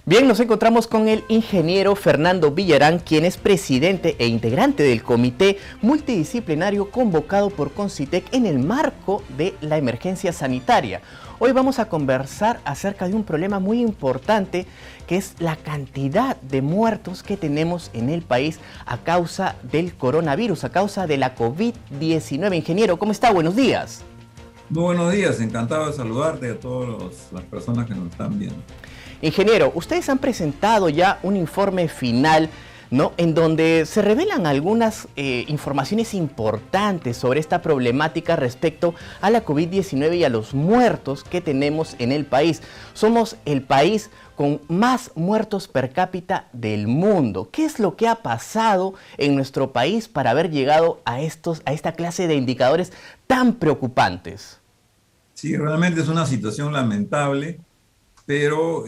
Bien, nos encontramos con el ingeniero Fernando Villarán, quien es presidente e integrante del comité multidisciplinario convocado por Concitec en el marco de la emergencia sanitaria. Hoy vamos a conversar acerca de un problema muy importante, que es la cantidad de muertos que tenemos en el país a causa del coronavirus, a causa de la COVID-19. Ingeniero, ¿cómo está? Buenos días. Muy buenos días, encantado de saludarte a todas las personas que nos están viendo. Ingeniero, ustedes han presentado ya un informe final, ¿no?, en donde se revelan algunas informaciones importantes sobre esta problemática respecto a la COVID-19 y a los muertos que tenemos en el país. Somos el país con más muertos per cápita del mundo. ¿Qué es lo que ha pasado en nuestro país para haber llegado a esta clase de indicadores tan preocupantes? Sí, realmente es una situación lamentable, pero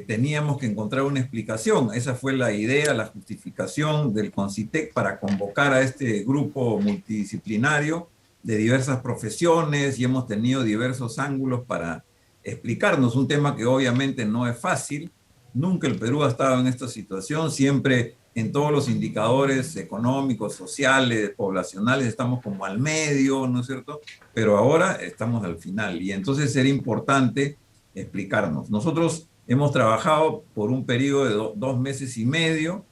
teníamos que encontrar una explicación. Esa fue la idea, la justificación del Concitec para convocar a este grupo multidisciplinario de diversas profesiones, y hemos tenido diversos ángulos para explicarnos un tema que obviamente no es fácil. Nunca el Perú ha estado en esta situación, siempre en todos los indicadores económicos, sociales, poblacionales, estamos como al medio, ¿no es cierto? Pero ahora estamos al final, y entonces era importante explicarnos. Nosotros hemos trabajado por un periodo de 2 meses y medio,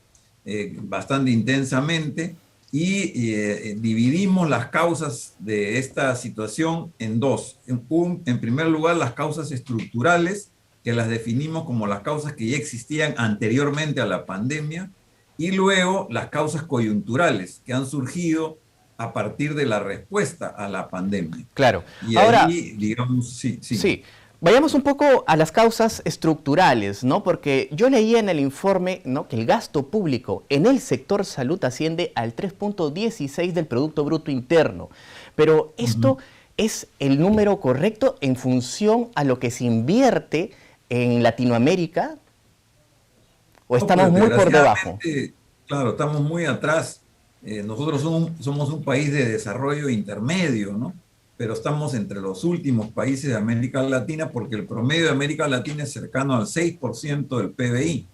bastante intensamente, y dividimos las causas de esta situación en dos. En primer lugar, las causas estructurales, que las definimos como las causas que ya existían anteriormente a la pandemia, y luego las causas coyunturales, que han surgido a partir de la respuesta a la pandemia. Claro. Y Ahora, ahí, digamos, sí, sí. sí, vayamos un poco a las causas estructurales, ¿no? Porque yo leía en el informe, ¿no?, que el gasto público en el sector salud asciende al 3.16 del Producto Bruto Interno. Pero esto es el número correcto en función a lo que se invierte en Latinoamérica, ¿o No, estamos pues muy por debajo? desgraciadamente, claro, estamos muy atrás. Nosotros somos un país de desarrollo intermedio, ¿no? Pero estamos entre los últimos países de América Latina, porque el promedio de América Latina es cercano al 6% del PBI,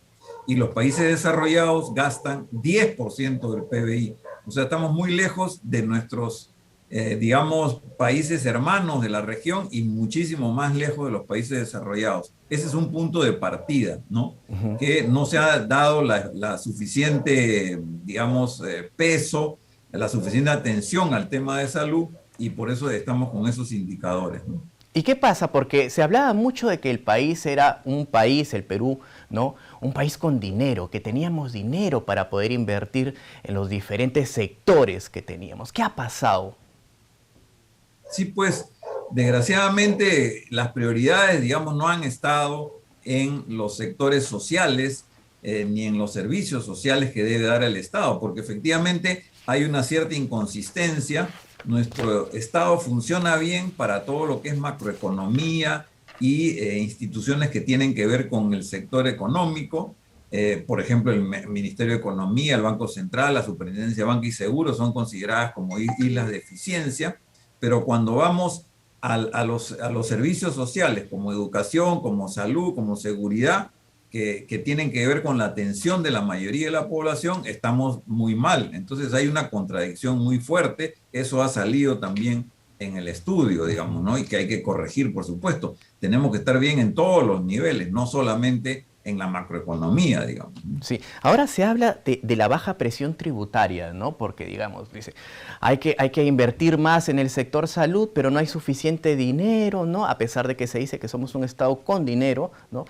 y los países desarrollados gastan 10% del PBI. O sea, estamos muy lejos de nuestros, digamos, países hermanos de la región, y muchísimo más lejos de los países desarrollados. Ese es un punto de partida, ¿no? Que no se ha dado la suficiente, digamos, peso, la suficiente atención al tema de salud, y por eso estamos con esos indicadores, ¿no? ¿Y qué pasa? Porque se hablaba mucho de que el país era un país, el Perú, ¿no?, un país con dinero, que teníamos dinero para poder invertir en los diferentes sectores que teníamos. ¿Qué ha pasado? Sí, pues desgraciadamente las prioridades, digamos, no han estado en los sectores sociales, ni en los servicios sociales que debe dar el Estado, porque efectivamente hay una cierta inconsistencia. Nuestro Estado funciona bien para todo lo que es macroeconomía y instituciones que tienen que ver con el sector económico. Por ejemplo, el Ministerio de Economía, el Banco Central, la Superintendencia de Banca y Seguros son consideradas como islas de eficiencia. Pero cuando vamos a los servicios sociales, como educación, como salud, como seguridad, que tienen que ver con la atención de la mayoría de la población, estamos muy mal. Entonces hay una contradicción muy fuerte. Eso ha salido también en el estudio, digamos, ¿no? Y que hay que corregir, por supuesto. Tenemos que estar bien en todos los niveles, no solamente en la macroeconomía, digamos. Sí, ahora se habla de la baja presión tributaria, ¿no? Porque, digamos, dice, hay que invertir más en el sector salud, pero no hay suficiente dinero, ¿no? A pesar de que se dice que somos un Estado con dinero, ¿no?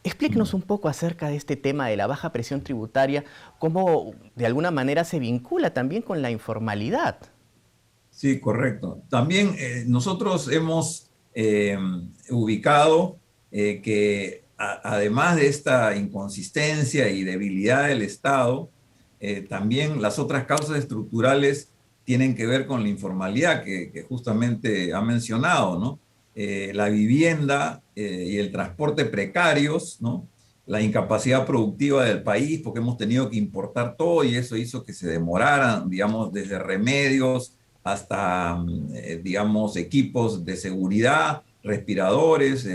Explíquenos un poco acerca de este tema de la baja presión tributaria, cómo de alguna manera se vincula también con la informalidad. Sí, correcto. También nosotros hemos ubicado que además de esta inconsistencia y debilidad del Estado, también las otras causas estructurales tienen que ver con la informalidad que justamente ha mencionado, ¿no? La vivienda y el transporte precarios, ¿no? La incapacidad productiva del país, porque hemos tenido que importar todo, y eso hizo que se demoraran, digamos, desde remedios hasta, digamos, equipos de seguridad, respiradores,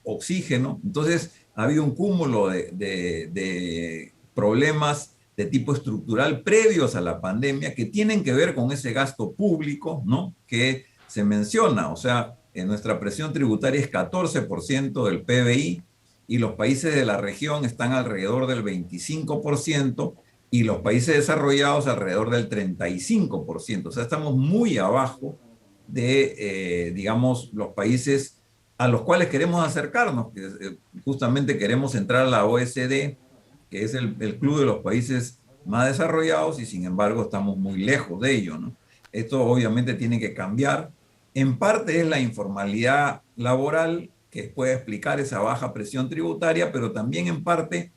oxígeno. Entonces, ha habido un cúmulo de problemas de tipo estructural previos a la pandemia que tienen que ver con ese gasto público, ¿no?, que se menciona. O sea, en nuestra presión tributaria es 14% del PBI y los países de la región están alrededor del 25% y los países desarrollados alrededor del 35%. O sea, estamos muy abajo de, digamos, los países a los cuales queremos acercarnos, que justamente queremos entrar a la OECD, que es el club de los países más desarrollados, y sin embargo estamos muy lejos de ello, ¿no? Esto obviamente tiene que cambiar. En parte es la informalidad laboral que puede explicar esa baja presión tributaria, pero también en parte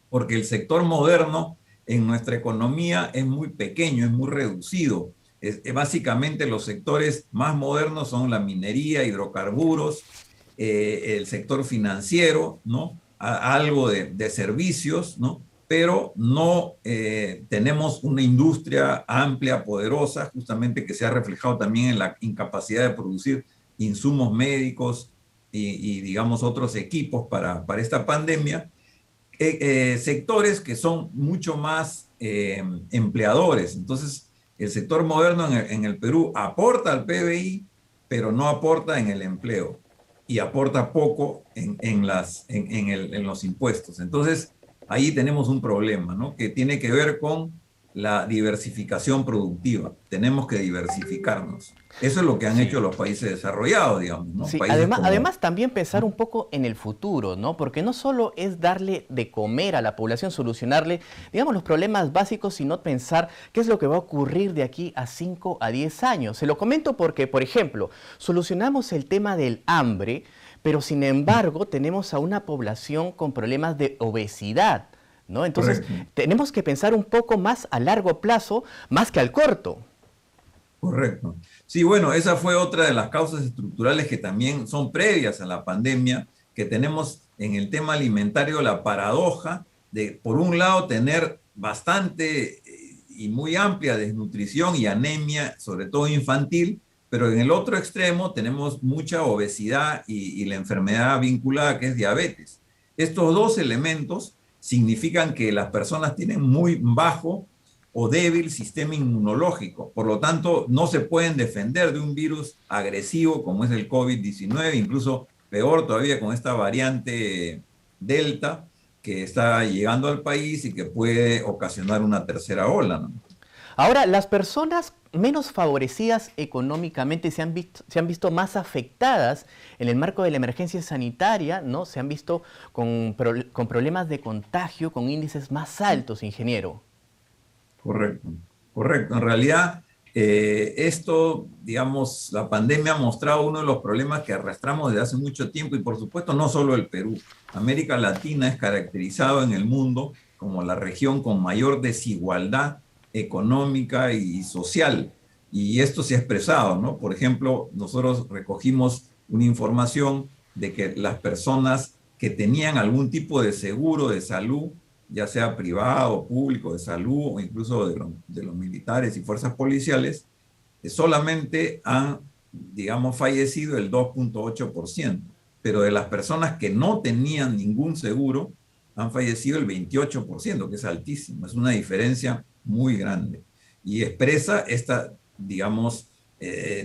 porque el sector moderno en nuestra economía es muy pequeño, es muy reducido. Básicamente los sectores más modernos son la minería, hidrocarburos, el sector financiero, ¿no? Algo de servicios, ¿no? Pero no tenemos una industria amplia, poderosa, justamente que se ha reflejado también en la incapacidad de producir insumos médicos y digamos, otros equipos para esta pandemia. Sectores que son mucho más empleadores. Entonces, el sector moderno en el Perú aporta al PBI, pero no aporta en el empleo y aporta poco en los impuestos. Entonces, ahí tenemos un problema, ¿no?, que tiene que ver con la diversificación productiva. Tenemos que diversificarnos. Eso es lo que han hecho los países desarrollados, digamos, ¿no? Sí, Países como... además también pensar un poco en el futuro, ¿no? Porque no solo es darle de comer a la población, solucionarle, digamos, los problemas básicos, sino pensar qué es lo que va a ocurrir de aquí a 5 a 10 años. Se lo comento porque, por ejemplo, solucionamos el tema del hambre, pero sin embargo tenemos a una población con problemas de obesidad, ¿no? Entonces, Correcto. tenemos que pensar un poco más a largo plazo, más que al corto. Correcto. Sí, bueno, esa fue otra de las causas estructurales que también son previas a la pandemia, que tenemos en el tema alimentario la paradoja de, por un lado, tener bastante y muy amplia desnutrición y anemia, sobre todo infantil, pero en el otro extremo tenemos mucha obesidad y la enfermedad vinculada que es diabetes. Estos dos elementos significan que las personas tienen muy bajo o débil sistema inmunológico. Por lo tanto, no se pueden defender de un virus agresivo como es el COVID-19, incluso peor todavía con esta variante Delta que está llegando al país y que puede ocasionar una tercera ola, ¿no? Ahora, las personas menos favorecidas económicamente se han visto más afectadas en el marco de la emergencia sanitaria, ¿no? Se han visto con problemas de contagio, con índices más altos, ingeniero. Correcto, correcto. En realidad, esto, digamos, la pandemia ha mostrado uno de los problemas que arrastramos desde hace mucho tiempo y por supuesto no solo el Perú. América Latina es caracterizado en el mundo como la región con mayor desigualdad económica y social. Y esto se ha expresado, ¿no? Por ejemplo, nosotros recogimos una información de que las personas que tenían algún tipo de seguro de salud, ya sea privado, público, de salud o incluso de los militares y fuerzas policiales, solamente han, digamos, fallecido el 2,8%, pero de las personas que no tenían ningún seguro, han fallecido el 28%, que es altísimo, es una diferencia muy grande. Y expresa esta, digamos,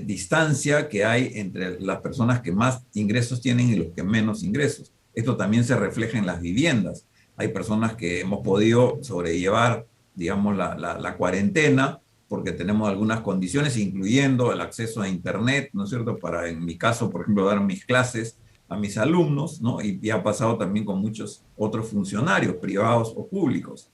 distancia que hay entre las personas que más ingresos tienen y los que menos ingresos. Esto también se refleja en las viviendas. Hay personas que hemos podido sobrellevar, digamos, la cuarentena porque tenemos algunas condiciones, incluyendo el acceso a Internet, ¿no es cierto? Para, en mi caso, por ejemplo, dar mis clases a mis alumnos, ¿no? Y ha pasado también con muchos otros funcionarios, privados o públicos.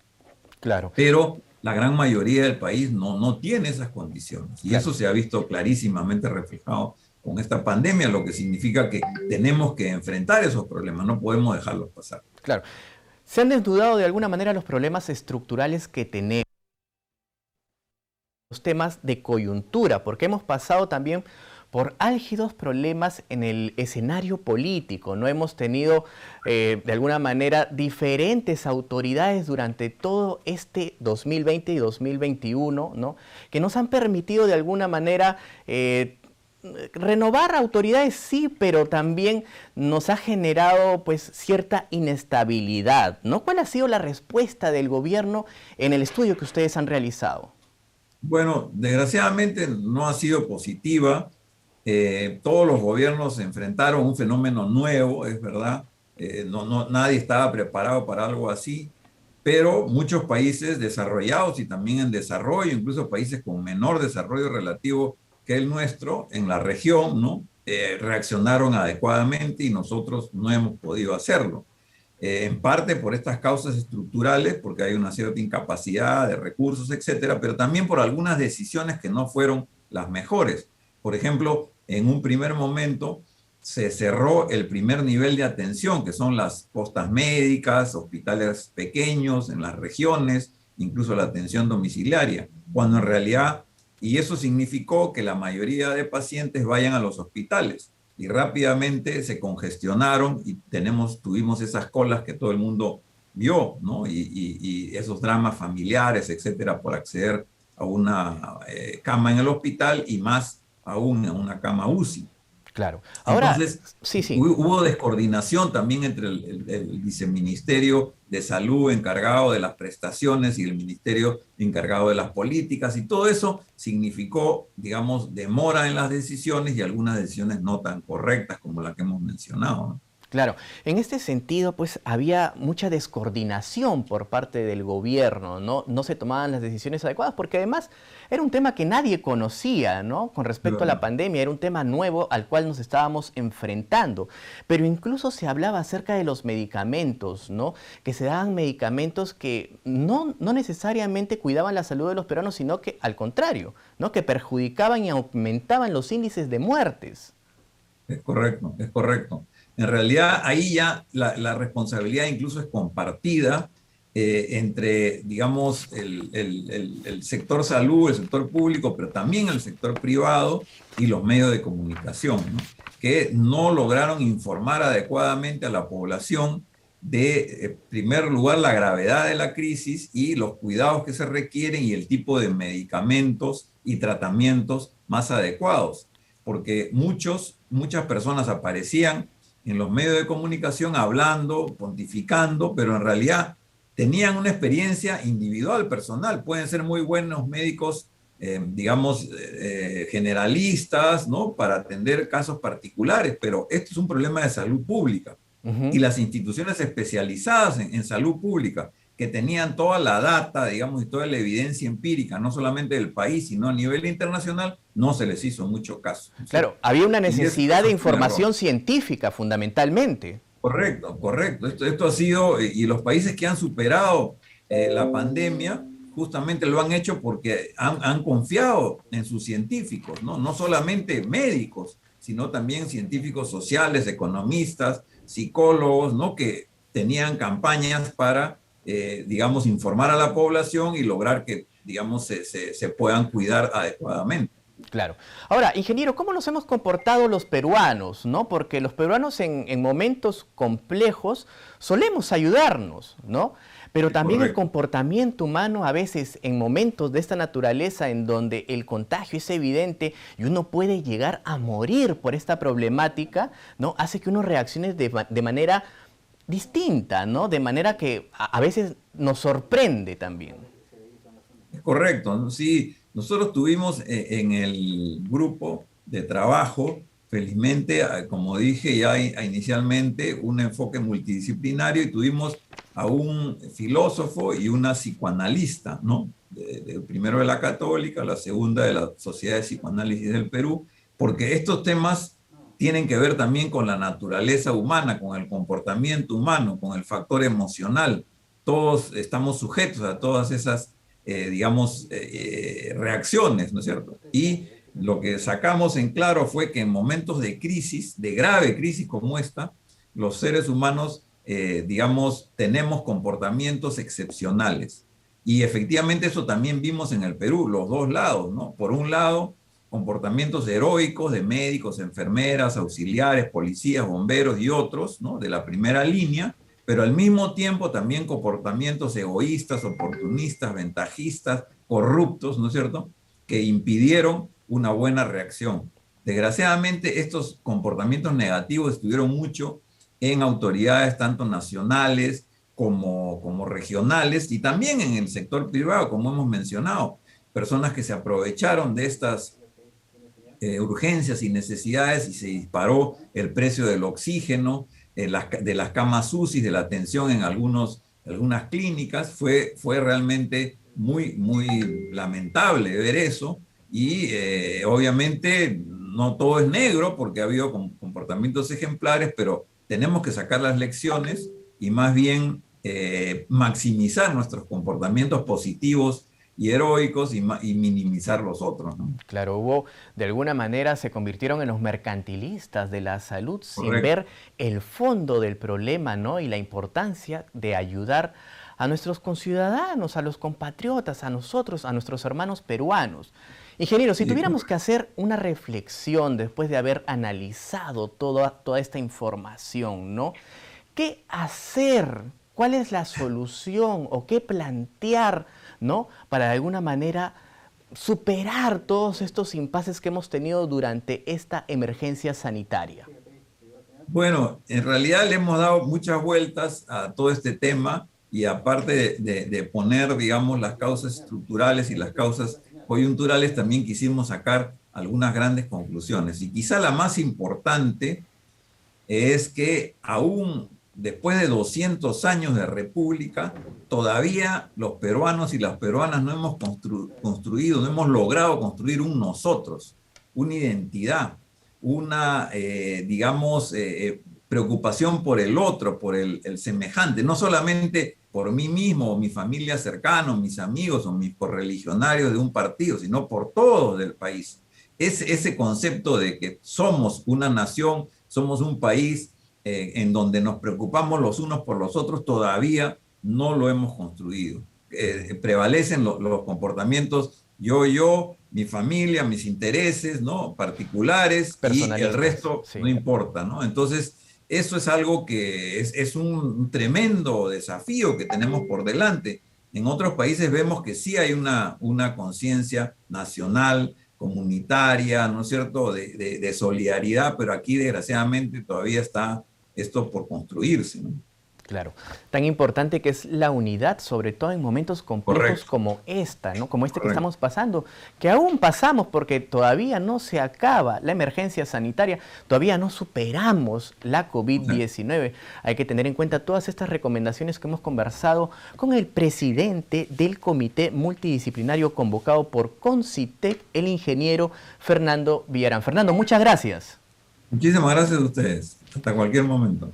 Claro, Pero la gran mayoría del país no tiene esas condiciones. Y claro, eso se ha visto clarísimamente reflejado con esta pandemia, lo que significa que tenemos que enfrentar esos problemas, no podemos dejarlos pasar. claro. Se han desnudado de alguna manera los problemas estructurales que tenemos, los temas de coyuntura, porque hemos pasado también por álgidos problemas en el escenario político. No hemos tenido, de alguna manera, diferentes autoridades durante todo este 2020 y 2021, ¿no?, que nos han permitido, de alguna manera, renovar autoridades sí, pero también nos ha generado pues cierta inestabilidad, ¿no? ¿Cuál ha sido la respuesta del gobierno en el estudio que ustedes han realizado? Bueno, desgraciadamente no ha sido positiva. Todos los gobiernos se enfrentaron a un fenómeno nuevo, es verdad. Nadie estaba preparado para algo así, pero muchos países desarrollados y también en desarrollo, incluso países con menor desarrollo relativo que el nuestro en la región, ¿no? Reaccionaron adecuadamente y nosotros no hemos podido hacerlo. En parte por estas causas estructurales, porque hay una cierta incapacidad de recursos, etcétera, pero también por algunas decisiones que no fueron las mejores. Por ejemplo, en un primer momento se cerró el primer nivel de atención, que son las postas médicas, hospitales pequeños en las regiones, incluso la atención domiciliaria, cuando en realidad, y eso significó que la mayoría de pacientes vayan a los hospitales y rápidamente se congestionaron y tuvimos esas colas que todo el mundo vio, ¿no? Y esos dramas familiares, etcétera, por acceder a una cama en el hospital y más aún a una cama UCI. Claro. Ahora, Entonces, sí, sí. hubo descoordinación también entre el viceministerio de salud encargado de las prestaciones y el ministerio encargado de las políticas, y todo eso significó, digamos, demora en las decisiones y algunas decisiones no tan correctas como la que hemos mencionado, ¿no? Claro, en este sentido, pues había mucha descoordinación por parte del gobierno, ¿no? No se tomaban las decisiones adecuadas porque además era un tema que nadie conocía, ¿no? Con respecto a la pandemia, era un tema nuevo al cual nos estábamos enfrentando. Pero incluso se hablaba acerca de los medicamentos, ¿no? Que se daban medicamentos que no necesariamente cuidaban la salud de los peruanos, sino que al contrario, ¿no? Que perjudicaban y aumentaban los índices de muertes. Es correcto, es correcto. En realidad, ahí ya la responsabilidad incluso es compartida entre, digamos, el sector salud, el sector público, pero también el sector privado y los medios de comunicación, ¿no? Que no lograron informar adecuadamente a la población de, en primer lugar, la gravedad de la crisis y los cuidados que se requieren y el tipo de medicamentos y tratamientos más adecuados. Porque muchas personas aparecían en los medios de comunicación hablando, pontificando, pero en realidad tenían una experiencia individual, personal. Pueden ser muy buenos médicos, digamos, generalistas, ¿no? Para atender casos particulares, pero esto es un problema de salud pública. Y las instituciones especializadas en salud pública, que tenían toda la data, digamos, y toda la evidencia empírica, no solamente del país, sino a nivel internacional, no se les hizo mucho caso, ¿sí? Claro, había una necesidad de es un error. información científica fundamentalmente. Correcto, correcto. Esto ha sido, y los países que han superado la pandemia, justamente lo han hecho porque han confiado en sus científicos, ¿no? No solamente médicos, sino también científicos sociales, economistas, psicólogos, ¿no? Que tenían campañas para, digamos, informar a la población y lograr que, digamos, se puedan cuidar adecuadamente. Claro. Ahora, ingeniero, ¿cómo nos hemos comportado los peruanos, ¿no? Porque los peruanos en momentos complejos solemos ayudarnos, ¿no? Pero también el comportamiento humano a veces en momentos de esta naturaleza en donde el contagio es evidente y uno puede llegar a morir por esta problemática, ¿no? Hace que uno reaccione de manera distinta, ¿no? De manera que a veces nos sorprende también. Es correcto, ¿no? Sí, nosotros tuvimos en el grupo de trabajo, felizmente, como dije ya inicialmente, un enfoque multidisciplinario y tuvimos a un filósofo y una psicoanalista, ¿no? Primero de la Católica, la segunda de la Sociedad de Psicoanálisis del Perú, porque estos temas tienen que ver también con la naturaleza humana, con el comportamiento humano, con el factor emocional. Todos estamos sujetos a todas esas digamos, reacciones, ¿no es cierto? Y lo que sacamos en claro fue que en momentos de crisis, de grave crisis como esta, los seres humanos, digamos, tenemos comportamientos excepcionales. Y efectivamente eso también vimos en el Perú, los dos lados, ¿no? Por un lado, comportamientos heroicos de médicos, enfermeras, auxiliares, policías, bomberos y otros, ¿no? De la primera línea, pero al mismo tiempo también comportamientos egoístas, oportunistas, ventajistas, corruptos, ¿no es cierto?, que impidieron una buena reacción. Desgraciadamente, estos comportamientos negativos estuvieron mucho en autoridades tanto nacionales como regionales y también en el sector privado, como hemos mencionado. Personas que se aprovecharon de estas urgencias y necesidades y se disparó el precio del oxígeno, de las camas UCI, de la atención en algunas clínicas. Fue realmente muy lamentable ver eso y obviamente no todo es negro porque ha habido comportamientos ejemplares, pero tenemos que sacar las lecciones y más bien maximizar nuestros comportamientos positivos y heroicos y minimizar los otros, ¿no? Claro, de alguna manera se convirtieron en los mercantilistas de la salud sin Correcto. ver el fondo del problema, ¿no? Y la importancia de ayudar a nuestros conciudadanos, a los compatriotas, a nosotros, a nuestros hermanos peruanos. Ingeniero, si Sí, tuviéramos que hacer una reflexión después de haber analizado toda esta información, ¿no? ¿Qué hacer? ¿Cuál es la solución o qué plantear, ¿no? Para de alguna manera superar todos estos impases que hemos tenido durante esta emergencia sanitaria. bueno, en realidad le hemos dado muchas vueltas a todo este tema y aparte de poner, digamos, las causas estructurales y las causas coyunturales, también quisimos sacar algunas grandes conclusiones. Y quizá la más importante es que aún después de 200 años de república, todavía los peruanos y las peruanas no hemos construido, no hemos logrado construir un nosotros, una identidad, una, digamos, preocupación por el otro, por el semejante, no solamente por mí mismo o mi familia cercana, mis amigos o mis correligionarios de un partido, sino por todos del país. Es ese concepto de que somos una nación, somos un país en donde nos preocupamos los unos por los otros, todavía no lo hemos construido. Prevalecen los comportamientos yo, mi familia, mis intereses, ¿no? Particulares, y el resto Sí. no importa, ¿no? Entonces, eso es algo que es un tremendo desafío que tenemos por delante. En otros países vemos que sí hay una conciencia nacional, comunitaria, ¿no es cierto?, de solidaridad, pero aquí desgraciadamente todavía está esto por construirse, ¿no? Claro, tan importante que es la unidad, sobre todo en momentos complejos Correcto. como esta, ¿no? Como este que Correcto. estamos pasando, que aún pasamos porque todavía no se acaba la emergencia sanitaria, todavía no superamos la COVID-19. Hay que tener en cuenta todas estas recomendaciones que hemos conversado con el presidente del Comité Multidisciplinario convocado por Concitec, el ingeniero Fernando Villarán. Fernando, muchas gracias. Muchísimas gracias a ustedes. Hasta cualquier momento.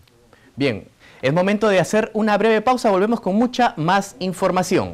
Bien, es momento de hacer una breve pausa, volvemos con mucha más información.